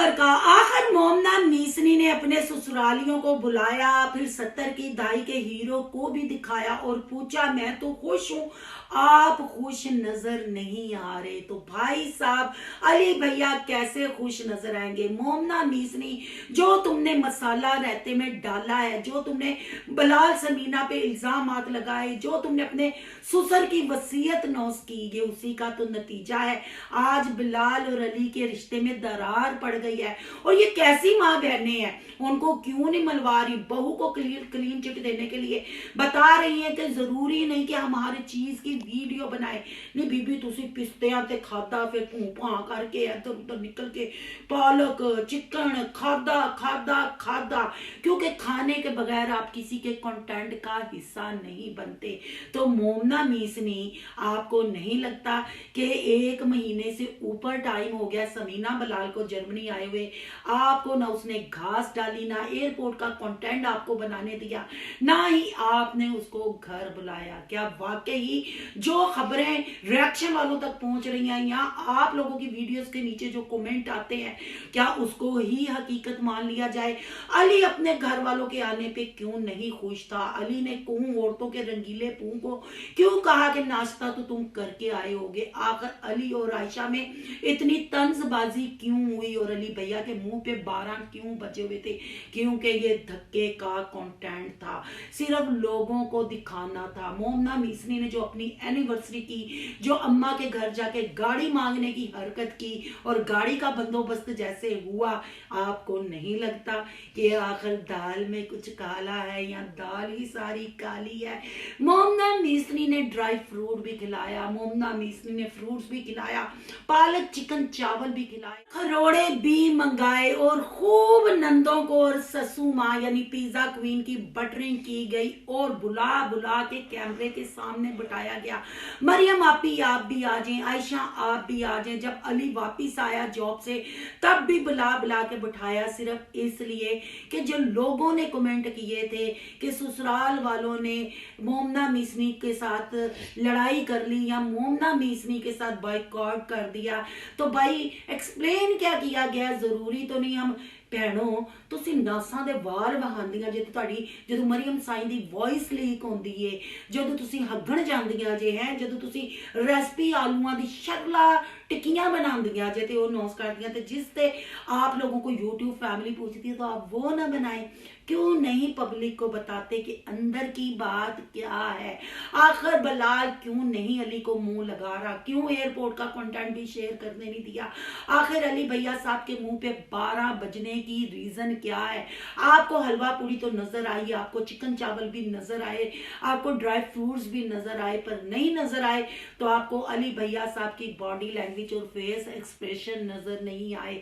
खबर का आखिर मोमना मीसनी ने अपने ससुरालियों को बुलाया, फिर 70 की दाई के हीरो को भी दिखाया और पूछा मैं तो खुश हूँ, आप खुश नजर नहीं आ रहे। तो भाई साहब अली भैया कैसे खुश नजर आएंगे। मोमना मीसनी जो तुमने मसाला रहते में डाला है, जो तुमने बिलाल समीना पे इल्जामात लगाए, जो तुमने अपने ससुर की वसीयत नौस की, ये उसी का तो नतीजा है। आज बिलाल और अली के रिश्ते में दरार पड़ गई है। और ये कैसी माँ बहनें हैं, उनको क्यों नहीं मनवा रही। बहू को क्लीन चिट देने के लिए बता रही है कि जरूरी नहीं कि हम हर चीज की वीडियो बनाए। नहीं बीबी तुसी पिस्तियां ते खादा, फिर भूपा करके इधर उधर निकल के पालक चिकन खादा खादा खादा, क्योंकि खाने के बगैर आप किसी के कंटेंट का हिस्सा नहीं बनते। तो मोमना मीसनी, आपको नहीं लगता कि 1 महीने से ऊपर टाइम हो गया समीना बिलाल को जर्मनी आए हुए, आपको ना उसने घास डाली, ना एयरपोर्ट का कंटेंट आपको बनाने दिया, ना ही आपने उसको घर बुलाया। क्या वाकई जो खबरें रिएक्शन वालों तक पहुंच रही हैं या आप लोगों की वीडियोस के नीचे जो कमेंट आते हैं, क्या उसको ही हकीकत मान लिया जाए। अली अपने घर वालों के आने पे क्यों नहीं खुश था। अली ने कहूं औरतों के रंगीले पूं को क्यों कहा कि नाश्ता तो तुम करके आए होगे। आखिर अली और आयशा में इतनी तंजबाजी क्यों हुई और अली भैया के मुंह पे 12 क्यों बजे हुए थे। क्योंकि ये धक्के का कंटेंट था, सिर्फ लोगों को दिखाना था। मोमना मीसनी ने जो अपनी एनिवर्सरी की, जो अम्मा के घर जाके गाड़ी मांगने की हरकत की और गाड़ी का बंदोबस्त जैसे हुआ, आपको नहीं लगता कि आखिर दाल में कुछ काला है या दाल ही सारी काली है। मोमना मीसनी ने ड्राई फ्रूट भी खिलाया, मोमना मीसनी ने फ्रूट्स भी खिलाया, पालक चिकन चावल भी खिलाए, खरोड़े भी मंगाए और खूब नंदों को और ससु माँ यानी पिज्जा क्वीन की बटरिंग की गई और बुला बुला के कैमरे के सामने बिठाया गया। मरियम आपी आप भी आ जाएं, आयशा आप भी आ जाएं। जब अली वापिस आया जॉब से तब भी बुला बुला के बिठाया, सिर्फ इसलिए कि जो लोगों ने कमेंट किए थे कि ससुराल वालों ने मोमना मीसनी के साथ लड़ाई कर ली या मोमना मीसनी के साथ बॉयकॉट कर दिया। तो भाई एक्सप्लेन क्या किया गया, जरूरी तो नहीं हम ਭੈਣੋ ਤੁਸੀਂ ਨਾਸਾਂ ਦੇ ਵਾਲ ਵਹਾਂਦੀਆਂ ਜੇ ਤੁਹਾਡੀ ਜਦੋਂ ਮਰੀਮ ਸਾਈਂ ਦੀ ਵੌਇਸ ਲੀਕ ਹੁੰਦੀ ਏ, ਜਦੋਂ ਤੁਸੀਂ ਹੱਗਣ ਜਾਂਦੀਆਂ ਜੇ ਹੈ, ਜਦੋਂ ਤੁਸੀਂ रेसिपी आलूआं दी शरला टिक्कियां बनांदियां जे ते वो नोस करदियां, ते जिस ते आप लोगों को यूट्यूब फैमिली पूछती है तो आप वो ना बनाए। क्यों नहीं पब्लिक को बताते कि अंदर की बात क्या है। आखिर बिलाल क्यों नहीं अली को मुंह लगा रहा, क्यों एयरपोर्ट का कंटेंट भी शेयर करने नहीं दिया। आखिर अली भैया साहब के मुंह पे 12 बजने की रीजन क्या है। आपको हलवा पूरी तो नजर आई, आपको चिकन चावल भी नजर आए, आपको ड्राई फ्रूट्स भी नजर आए, पर नहीं नजर आए तो आपको अली भैया साहब की बॉडी लैंग्वेज और फेस एक्सप्रेशन नजर नहीं आए।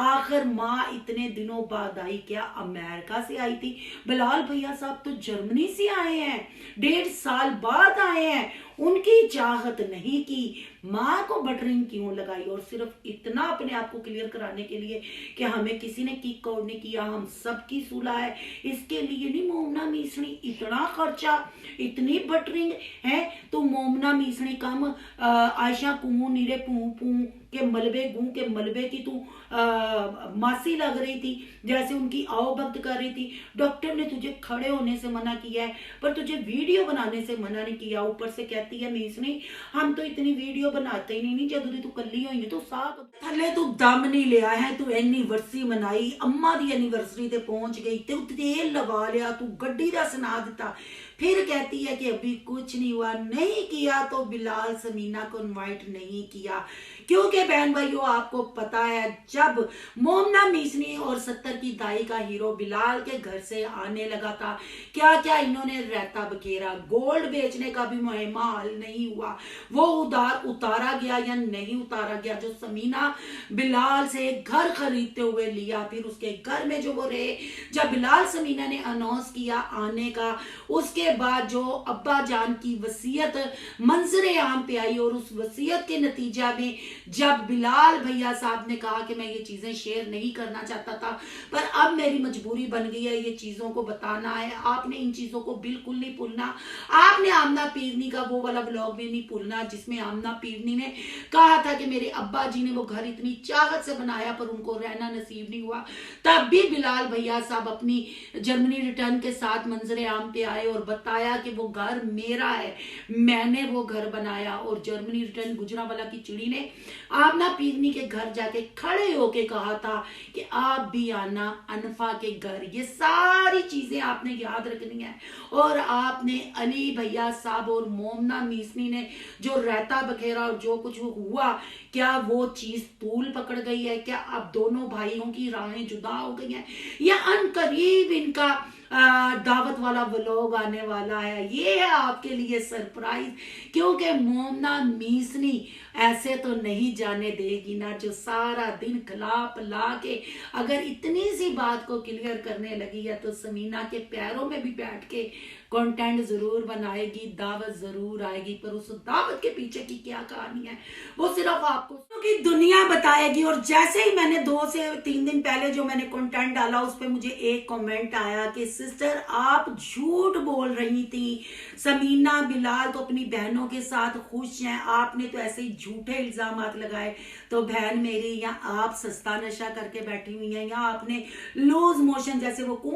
आखिर माँ इतने दिनों बाद आई, क्या अमेरिका से आई थी। बिलाल भैया साहब तो जर्मनी से आए हैं, 1.5 साल बाद आए हैं, उनकी चाहत नहीं की। माँ को बटरिंग क्यों लगाई और सिर्फ इतना अपने आप को क्लियर कराने के लिए कि हमें किसी ने किक आउट नहीं किया, हम सबकी सुलह है, इसके लिए नहीं मोमना मीसनी इतना खर्चा, इतनी बटरिंग है। तो मोमना मीसनी कम आयशा कुमू नीरे पू पू के मलबे गूं के मलबे की तू मासी लग रही थी, जैसे उनकी आओ भक्त कर रही थी। डॉक्टर ने तुझे खड़े होने से मना किया है पर तुझे वीडियो बनाने से मना नहीं किया। ऊपर से कहती है मीसनी हम तो इतनी वीडियो बनाते ही नहीं, जदों दी तू कल्ली होई है तो साथ थले तू दम नहीं लिया है। तू एनिवर्सरी मनाई, अम्मा दी एनिवर्सरी ते पहुंच गई, ते तेल लगा लिया, तू गड्डी दा सुना दिता, फिर कहती है कि अभी कुछ नहीं हुआ। नहीं किया तो बिलाल समीना को इनवाइट नहीं किया, क्योंकि बहन भाइयों आपको पता है जब मोमना मीसनी और 70 की दाई का हीरो बिलाल के घर से आने लगा था, क्या क्या इन्होंने रहता बखेरा। गोल्ड बेचने का भी मुहिमा हल नहीं हुआ, वो उतारा गया या नहीं उतारा गया। जो समीना बिलाल से घर खरीदते हुए लिया, फिर उसके घर में जो वो रहे, जब बिलाल समीना ने अनाउंस किया आने का, उसके बाद जो अब्बा जान की वसीयत मंजरे आम पे आई और उस वसीयत के नतीजा में जब बिलाल भैया साहब ने कहा कि मैं ये चीजें शेयर नहीं करना चाहता था, पर अब मेरी मजबूरी बन गई है, ये चीजों को बताना है। आपने इन चीजों को बिल्कुल नहीं भूलना। आपने आमना पीरनी का वो वाला ब्लॉग भी नहीं भूलना जिसमें आमना पीरनी ने कहा था कि मेरे अब्बा जी ने वो घर इतनी चाहत से बनाया पर उनको रहना नसीब नहीं हुआ। तब भी बिलाल भैया साहब अपनी जर्मनी रिटर्न के साथ मंजरे आम पे आए और बताया कि वो घर मेरा है, मैंने वो घर बनाया। और जर्मनी रिटर्न गुजरावाला की चिड़ी ने आमना पीरनी के घर जाके खड़े होके कहा था कि आप भी आना अनफा के घर। ये सारी चीजें आपने याद रखनी है। और आपने अली भैया साहब और मोमना मीसनी ने जो रहता बखेरा और जो कुछ हुआ, क्या वो चीज तूल पकड़ गई है? क्या अब दोनों भाइयों की राहें जुदा हो गई हैं? या अनकरीब इनका दावत वाला व्लॉग आने वाला है? ये है आपके लिए सरप्राइज, क्योंकि मोमना मीसनी ऐसे तो नहीं जाने देगी ना, जो सारा दिन खिला पिला के अगर इतनी सी बात को क्लियर करने लगी है तो समीना के पैरों में भी बैठ के कंटेंट जरूर बनाएगी, दावत जरूर आएगी। पर उस दावत के पीछे की क्या कहानी है वो सिर्फ आपको की दुनिया बताएगी। और जैसे ही मैंने 2 से 3 दिन पहले जो मैंने कंटेंट डाला उस पर मुझे एक कमेंट आया कि सिस्टर आप झूठ बोल रही थी, समीना बिलाल तो अपनी बहनों के साथ खुश हैं, आपने तो ऐसे ही झूठे इल्जाम लगाए। तो बहन मेरी, या आप सस्ता नशा करके बैठी हुई हैं, या आपने लूज मोशन जैसे वो पू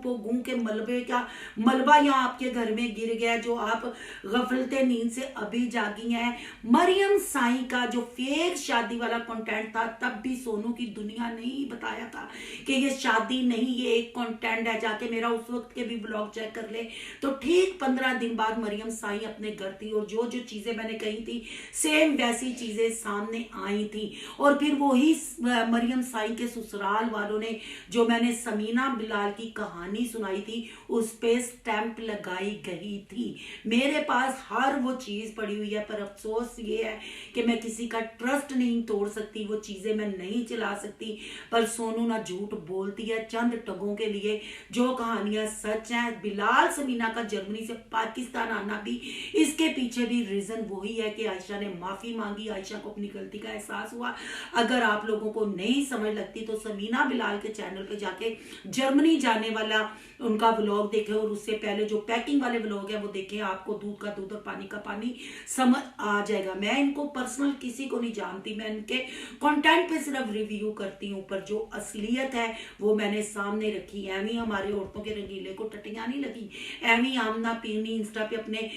गूं के मलबे का मलबा यहाँ आपके घर में गिर गया, जो आप गफलते नींद से अभी जागी हैं। मरियम साई का जो फेक शादी वाला कंटेंट था, तब भी सोनू की दुनिया नहीं बताया था कि ये शादी नहीं, ये एक कंटेंट है। जाके मेरा उस वक्त के भी ब्लॉग चेक कर ले। तो ठीक 15 दिन बाद मरियम साई अपने घर थी और जो जो चीजें मैंने कही थी सेम वैसी चीजें सामने आई थी। और फिर वही मरियम साई के ससुराल वालों ने जो मैंने समीना बिलाल की कहानी सुनाई थी उस पे स्टैंप लगाई गई थी। मेरे पास हर वो चीज पड़ी हुई है, पर अफसोस ये है कि मैं किसी का ट्रस्ट नहीं तोड़ सकती, वो चीजें मैं नहीं चला सकती। पर सोनू ना झूठ बोलती है चंद टगों के लिए। जो कहानियां सच हैं, बिलाल समीना का जर्मनी से पाकिस्तान आना भी, इसके पीछे भी रीजन वही है कि आयशा ने माफी मांगी, आयशा को अपनी गलती का एहसास हुआ। अगर आप लोगों को नहीं समझ लगती तो समीना बिलाल के चैनल पे जाके जर्मनी जाने वाला उनका व्लॉग देखें और उससे पहले जो पैकिंग वाले व्लॉग है वो देखें। आपको दूध का दूध और पानी का पानी समझ आ जाएगा। मैं इनको पर्सनल किसी को नहीं जानती, मैं इनके कंटेंट पे सिर्फ रिव्यू करती हूँ, पर जो असलियत है वो मैंने सामने रखी। एवी हमारे औरतों के रंगीले को टटियां नहीं लगी, एवी आमना पीरनी इंस्टा पे अपने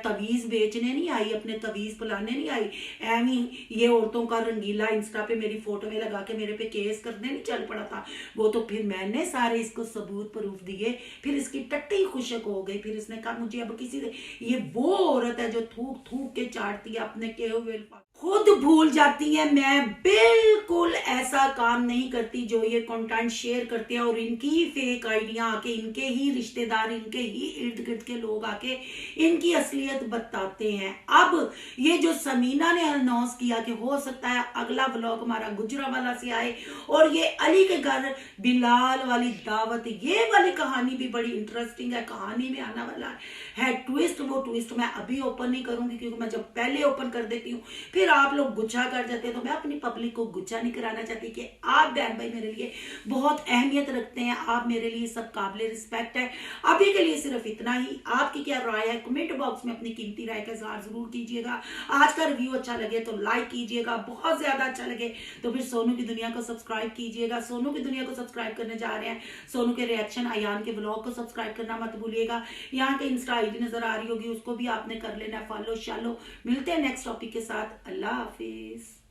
तवीज बेचने नहीं आई, अपने तवीज पिलाने नहीं आई, एवी ये औरतों का रंगीला इंस्टा पे मेरी फोटो में लगा के मेरे पे केस करने नहीं चल पड़ा था। वो तो फिर मैंने सारे इसको सबूत प्रूफ दिए, फिर इसकी टट्टी खुशक हो गई। फिर इसने कहा मुझे अब किसी से, ये वो औरत है जो थूक थूक के चाटती है अपने के हुए, खुद भूल जाती है। मैं बिल्कुल ऐसा काम नहीं करती जो ये कंटेंट शेयर करते हैं और इनकी ही फेक आइडिया आके, इनके ही रिश्तेदार, इनके ही इर्द गिर्द के लोग आके इनकी असलियत बताते हैं। अब ये जो समीना ने अनाउंस किया कि हो सकता है अगला व्लॉग हमारा गुजरावाला से आए और ये अली के घर बिलाल वाली दावत, ये वाली कहानी भी बड़ी इंटरेस्टिंग है। कहानी में आने वाला है ट्विस्ट, वो ट्विस्ट मैं अभी ओपन नहीं करूंगी क्योंकि मैं जब पहले ओपन कर देती हूँ फिर आप लोग गुच्छा कर जाते हैं। तो मैं अपनी पब्लिक को गुच्छा नहीं कराना चाहती कि आप बहन भाई मेरे लिए बहुत अहमियत रखते हैं, आप मेरे लिए सब काबिल रिस्पेक्ट है। अभी के लिए सिर्फ इतना ही। आपकी क्या राय है कमेंट बॉक्स में अपनी कीमती राय का इजहार जरूर कीजिएगा। आज का रिव्यू अच्छा लगे तो लाइक कीजिएगा, बहुत ज्यादा अच्छा लगे तो फिर सोनू की दुनिया को सब्सक्राइब कीजिएगा। सोनू की दुनिया को सब्सक्राइब करने जा रहे हैं, सोनू के रिएक्शन अयान के ब्लॉग को सब्सक्राइब करना मत भूलिएगा। यहाँ के इंस्टा आईडी नजर आ रही होगी, उसको भी आपने कर लेना फॉलो शालो। मिलते हैं नेक्स्ट टॉपिक के साथ। अल्लाह हाफिज।